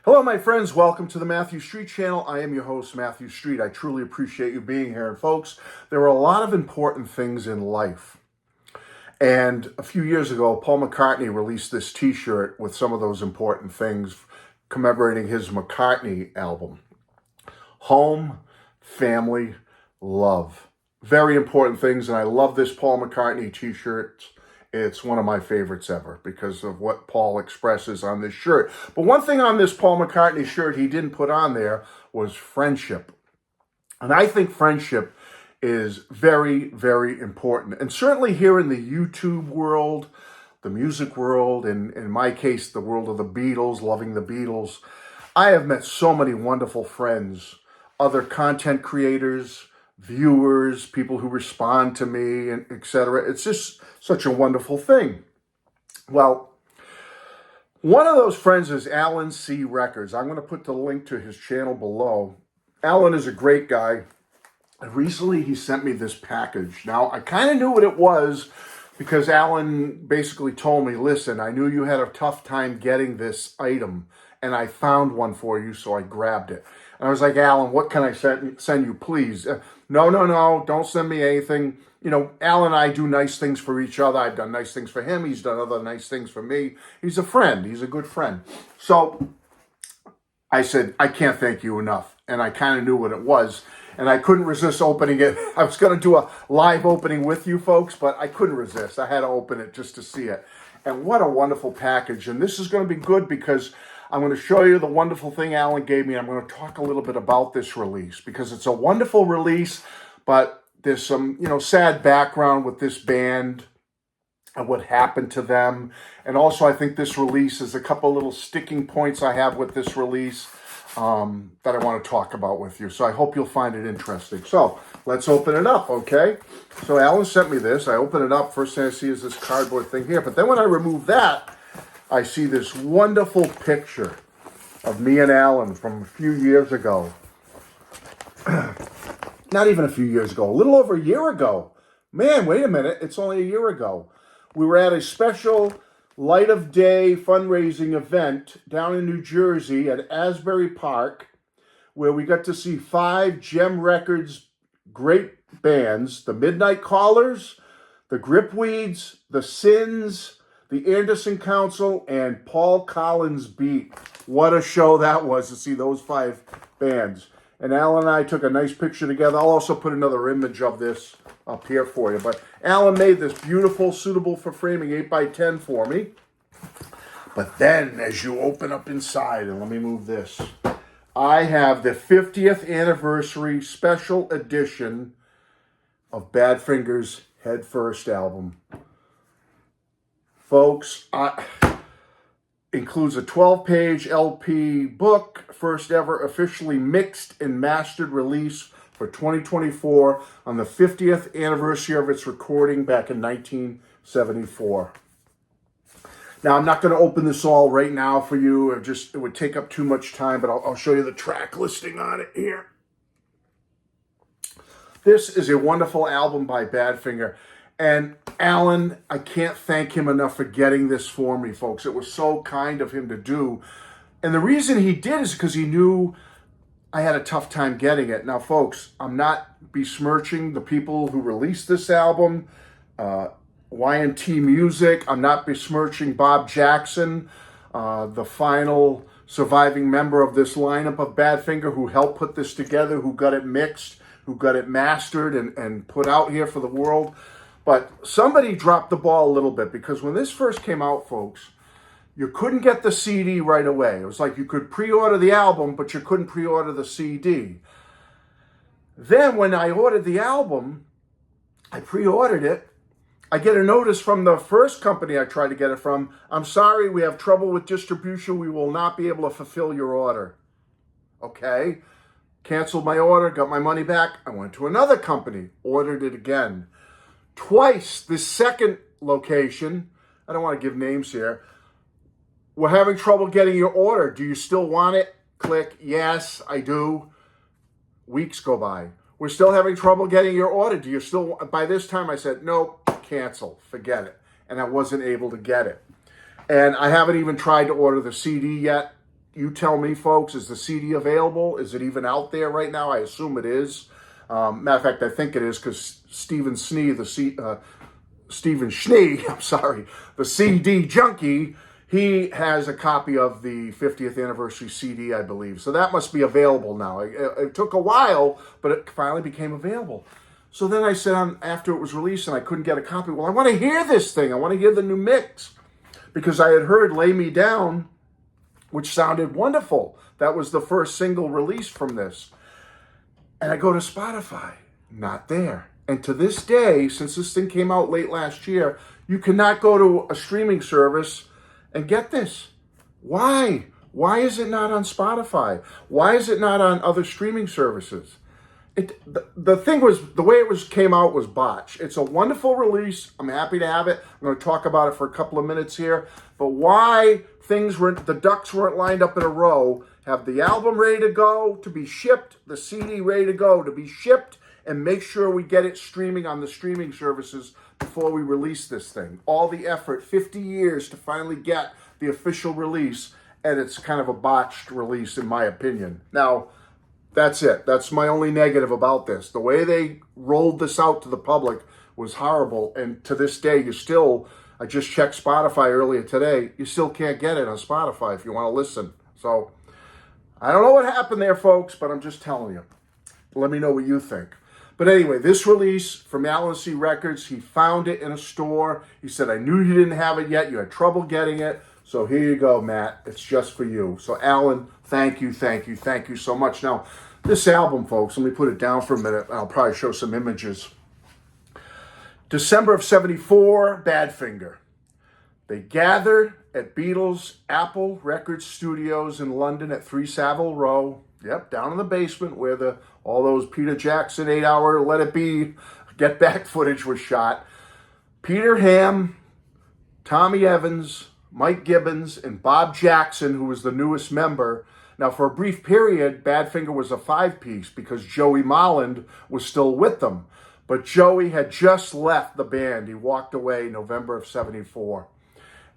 Hello, my friends. Welcome to the Matthew Street channel. I am your host, Matthew Street. I truly appreciate you being here. And folks, there are a lot of important things in life. And a few years ago, Paul McCartney released this t-shirt with some of those important things commemorating his McCartney album. Home, family, love. Very important things. And I love this Paul McCartney t-shirt. It's one of my favorites ever because of what Paul expresses on this shirt. But one thing on this Paul McCartney shirt he didn't put on there was friendship. And I think friendship is very, very important. And certainly here in the YouTube world, the music world, and in my case, the world of the Beatles, loving the Beatles, I have met so many wonderful friends, other content creators, viewers, people who respond to me, and etc. It's just such a wonderful thing. Well, one of those friends is Alan C. Records. I'm going to put the link to his channel below. Alan is a great guy. And recently he sent me this package. Now, I kind of knew what it was because Alan basically told me, listen, I knew you had a tough time getting this item, and I found one for you, so I grabbed it. And I was like, Alan, what can I send you, please? No, don't send me anything. You know, Alan and I do nice things for each other. I've done nice things for him. He's done other nice things for me. He's a friend. He's a good friend. So I said, I can't thank you enough. And I kind of knew what it was. And I couldn't resist opening it. I was going to do a live opening with you folks, but I couldn't resist. I had to open it just to see it. And what a wonderful package. And this is going to be good because I'm going to show you the wonderful thing Alan gave me. I'm going to talk a little bit about this release because it's a wonderful release, but there's some, sad background with this band and what happened to them. And also I think this release is a couple little sticking points I have with this release that I want to talk about with you. So I hope you'll find it interesting. So let's open it up, okay? So Alan sent me this. I open it up. First thing I see is this cardboard thing here. But then when I remove that, I see this wonderful picture of me and Alan from a few years ago. Not even a few years ago, a little over a year ago. Man, wait a minute, it's only a year ago. We were at a special Light of Day fundraising event down in New Jersey at Asbury Park, where we got to see 5 Gem Records great bands, the Midnight Callers, the Gripweeds, the Sins, the Anderson Council, and Paul Collins Beat. What a show that was to see those 5 bands. And Alan and I took a nice picture together. I'll also put another image of this up here for you. But Alan made this beautiful, suitable for framing 8x10 for me. But then as you open up inside, and let me move this, I have the 50th anniversary special edition of Badfinger's Head First album. Folks, includes a 12-page LP book, first ever officially mixed and mastered release for 2024 on the 50th anniversary of its recording back in 1974. Now, I'm not going to open this all right now for you. It would take up too much time, but I'll show you the track listing on it here. This is a wonderful album by Badfinger. And Alan, I can't thank him enough for getting this for me, folks. It was so kind of him to do. And the reason he did is because he knew I had a tough time getting it. Now, folks, I'm not besmirching the people who released this album, Y&T Music. I'm not besmirching Bob Jackson, the final surviving member of this lineup of Badfinger who helped put this together, who got it mixed, who got it mastered and put out here for the world. But somebody dropped the ball a little bit because when this first came out, folks, you couldn't get the CD right away. It was like you could pre-order the album, but you couldn't pre-order the CD. Then when I ordered the album, I pre-ordered it. I get a notice from the first company I tried to get it from. I'm sorry, we have trouble with distribution. We will not be able to fulfill your order. Okay. Canceled my order, got my money back. I went to another company, ordered it again. Twice, the second location, I don't want to give names here, we're having trouble getting your order. Do you still want it? Click, yes, I do. Weeks go by. We're still having trouble getting your order. Do you still, by this time I said, nope, cancel, forget it. And I wasn't able to get it. And I haven't even tried to order the CD yet. You tell me, folks, is the CD available? Is it even out there right now? I assume it is. Matter of fact, I think it is, because Stephen Schnee, I'm sorry, the CD junkie, he has a copy of the 50th anniversary CD, I believe. So that must be available now. It took a while, but it finally became available. So then I said, after it was released and I couldn't get a copy, well, I want to hear this thing. I want to hear the new mix. Because I had heard Lay Me Down, which sounded wonderful. That was the first single released from this. And I go to Spotify, not there. And to this day, since this thing came out late last year, you cannot go to a streaming service and get this. Why? Why is it not on Spotify? Why is it not on other streaming services? The thing was, the way it came out was botched. It's a wonderful release. I'm happy to have it. I'm going to talk about it for a couple of minutes here. But why the ducks weren't lined up in a row, have the album ready to go to be shipped, the CD ready to go to be shipped, and make sure we get it streaming on the streaming services before we release this thing. All the effort, 50 years to finally get the official release, and it's kind of a botched release in my opinion. Now, that's it. That's my only negative about this. The way they rolled this out to the public was horrible. And to this day, I just checked Spotify earlier today, you still can't get it on Spotify if you want to listen. So I don't know what happened there, folks, but I'm just telling you. Let me know what you think. But anyway, this release from Alan C. Records, he found it in a store. He said, I knew you didn't have it yet. You had trouble getting it. So here you go, Matt. It's just for you. So Alan, thank you so much. Now, this album, folks, let me put it down for a minute. I'll probably show some images. December of 74, Badfinger. They gathered at Beatles' Apple Records Studios in London at 3 Savile Row. Yep, down in the basement where all those Peter Jackson 8-hour Let It Be Get Back footage was shot. Peter Ham, Tommy Evans, Mike Gibbons, and Bob Jackson, who was the newest member. Now, for a brief period, Badfinger was a 5-piece because Joey Molland was still with them. But Joey had just left the band. He walked away November of 74.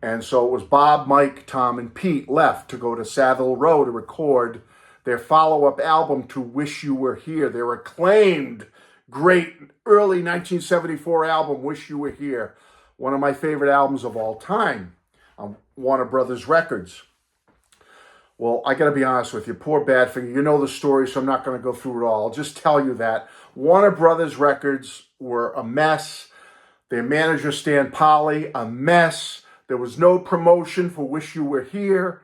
And so it was Bob, Mike, Tom, and Pete left to go to Savile Row to record their follow-up album to Wish You Were Here. Their acclaimed, great early 1974 album, Wish You Were Here. One of my favorite albums of all time on Warner Brothers Records. Well, I got to be honest with you, poor Badfinger. You know the story, so I'm not going to go through it all. I'll just tell you that Warner Brothers Records were a mess. Their manager, Stan Polly, a mess. There was no promotion for Wish You Were Here.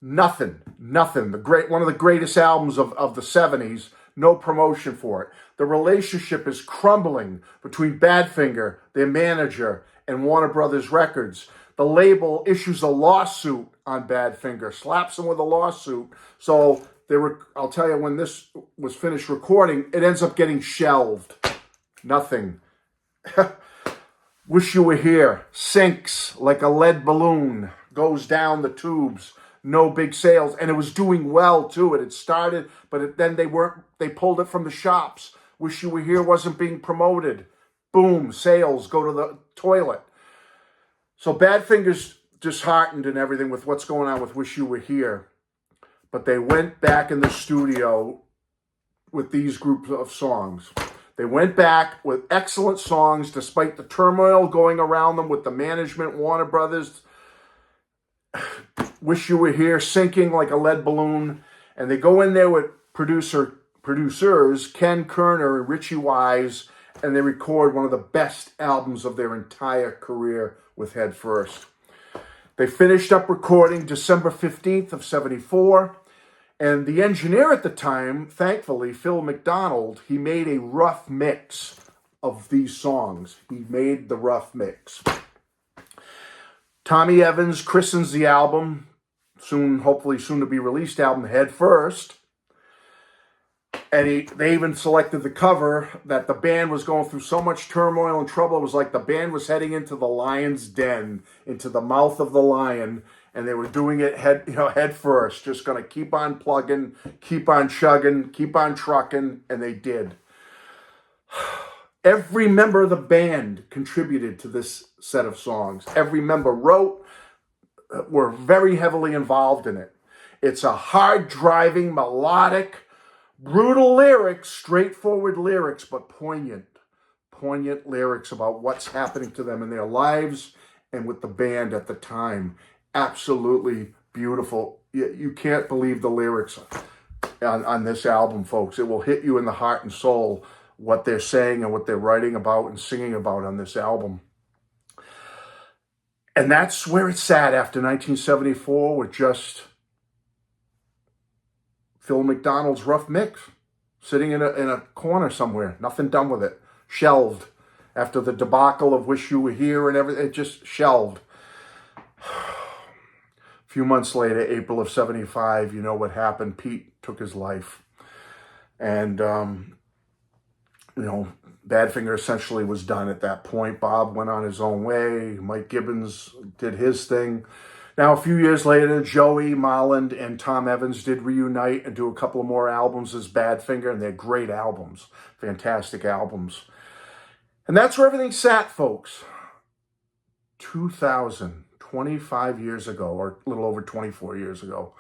Nothing. One of the greatest albums of the 70s, no promotion for it. The relationship is crumbling between Badfinger, their manager, and Warner Brothers Records. The label issues a lawsuit on Badfinger, slaps them with a lawsuit. So I'll tell you, when this was finished recording, it ends up getting shelved. Nothing. Wish You Were Here sinks like a lead balloon, goes down the tubes. No big sales, and it was doing well too. It had started, but then they pulled it from the shops. Wish You Were Here wasn't being promoted. Boom, sales go to the toilet. So Badfinger's disheartened and everything with what's going on with Wish You Were Here. But they went back in the studio with these groups of songs. They went back with excellent songs despite the turmoil going around them with the management, Warner Brothers. Wish You Were Here sinking like a lead balloon. And they go in there with producers Ken Kerner and Richie Wise, and they record one of the best albums of their entire career with Head First. They finished up recording December 15th of 74, and the engineer at the time, thankfully, Phil McDonald, he made a rough mix of these songs. He made the rough mix. Tommy Evans christens the album, hopefully soon to be released album, Head First. And they even selected the cover that the band was going through so much turmoil and trouble. It was like the band was heading into the lion's den, into the mouth of the lion, and they were doing it head first, just going to keep on plugging, keep on chugging, keep on trucking, and they did. Every member of the band contributed to this set of songs. Every member wrote, were very heavily involved in it. It's a hard-driving, melodic, brutal lyrics, straightforward lyrics, but poignant lyrics about what's happening to them in their lives and with the band at the time. Absolutely beautiful. You can't believe the lyrics on this album, folks. It will hit you in the heart and soul what they're saying and what they're writing about and singing about on this album. And that's where it's at after 1974 with just Phil McDonald's rough mix sitting in a corner somewhere. Nothing done with it. Shelved. After the debacle of Wish You Were Here and everything, it just shelved. A few months later, April of 75, you know what happened. Pete took his life. And, Badfinger essentially was done at that point. Bob went on his own way. Mike Gibbons did his thing. Now, a few years later, Joey Molland and Tom Evans did reunite and do a couple of more albums as Badfinger, and they're great albums. Fantastic albums. And that's where everything sat, folks. 2000, 25 years ago, or a little over 24 years ago.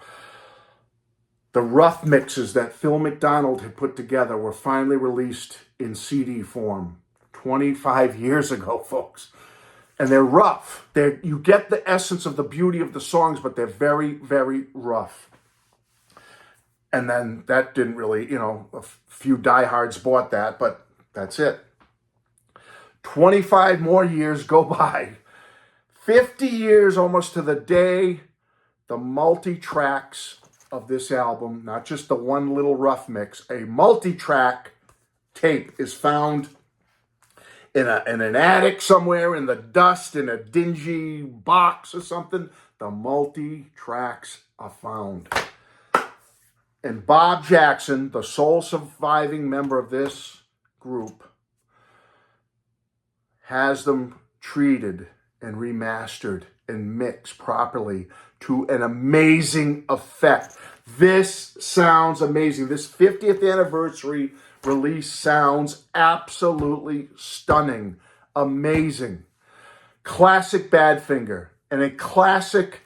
The rough mixes that Phil McDonald had put together were finally released in CD form 25 years ago, folks. And they're rough. You get the essence of the beauty of the songs, but they're very, very rough. And then that didn't really, a few diehards bought that, but that's it. 25 more years go by. 50 years almost to the day, the multi-tracks of this album, not just the one little rough mix, a multi-track tape is found in an attic somewhere in the dust, in a dingy box or something. The multi-tracks are found. And Bob Jackson, the sole surviving member of this group, has them treated and remastered and mixed properly to an amazing effect. This sounds amazing. This 50th anniversary release sounds absolutely stunning, amazing. Classic Badfinger, and a classic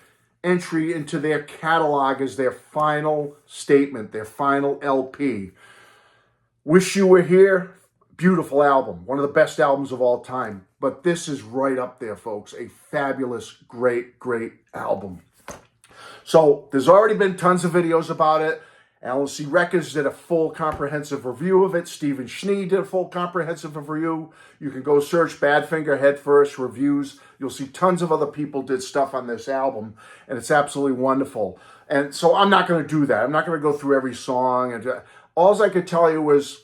entry into their catalog as their final statement, their final LP. Wish You Were Here, beautiful album, one of the best albums of all time. But this is right up there, folks. A fabulous, great, great album. So there's already been tons of videos about it. Alan C. Records did a full comprehensive review of it. Stephen Schnee did a full comprehensive review. You can go search Badfinger Headfirst reviews. You'll see tons of other people did stuff on this album, and it's absolutely wonderful. And so I'm not going to do that. I'm not going to go through every song. And all I could tell you was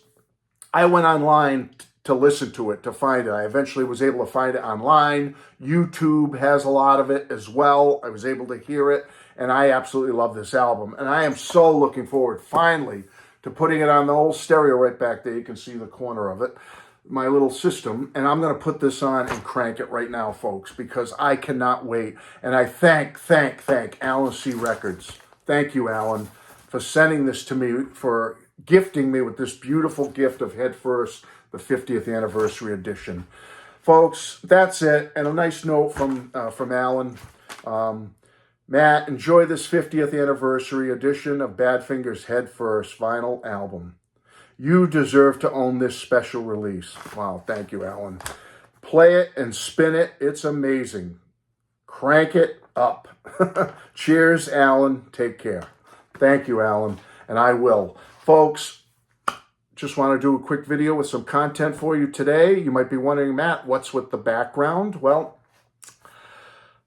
I went online to listen to it, to find it. I eventually was able to find it online. YouTube has a lot of it as well. I was able to hear it, and I absolutely love this album. And I am so looking forward, finally, to putting it on the old stereo right back there. You can see the corner of it, my little system. And I'm going to put this on and crank it right now, folks, because I cannot wait. And I thank Alan C. Records. Thank you, Alan, for sending this to me, for gifting me with this beautiful gift of Headfirst, the 50th anniversary edition. Folks, that's it. And a nice note from Alan. Matt, enjoy this 50th anniversary edition of Badfinger's Headfirst vinyl album. You deserve to own this special release. Wow, thank you, Alan. Play it and spin it. It's amazing. Crank it up. Cheers, Alan. Take care. Thank you, Alan. And I will. Folks, just want to do a quick video with some content for you today. You might be wondering, Matt, what's with the background? Well,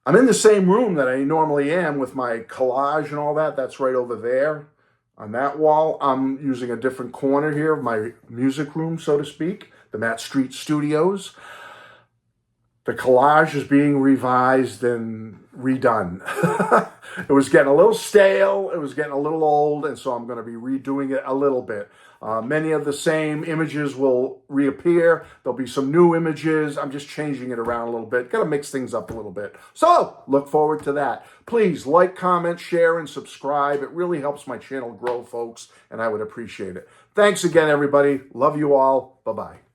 I'm in the same room that I normally am with my collage and all that. That's right over there on that wall. I'm using a different corner here of my music room, so to speak, the Matt Street Studios. The collage is being revised and redone. It was getting a little stale. It was getting a little old, and so I'm going to be redoing it a little bit. Many of the same images will reappear. There'll be some new images. I'm just changing it around a little bit. Got to mix things up a little bit. So look forward to that. Please like, comment, share, and subscribe. It really helps my channel grow, folks, and I would appreciate it. Thanks again, everybody. Love you all. Bye-bye.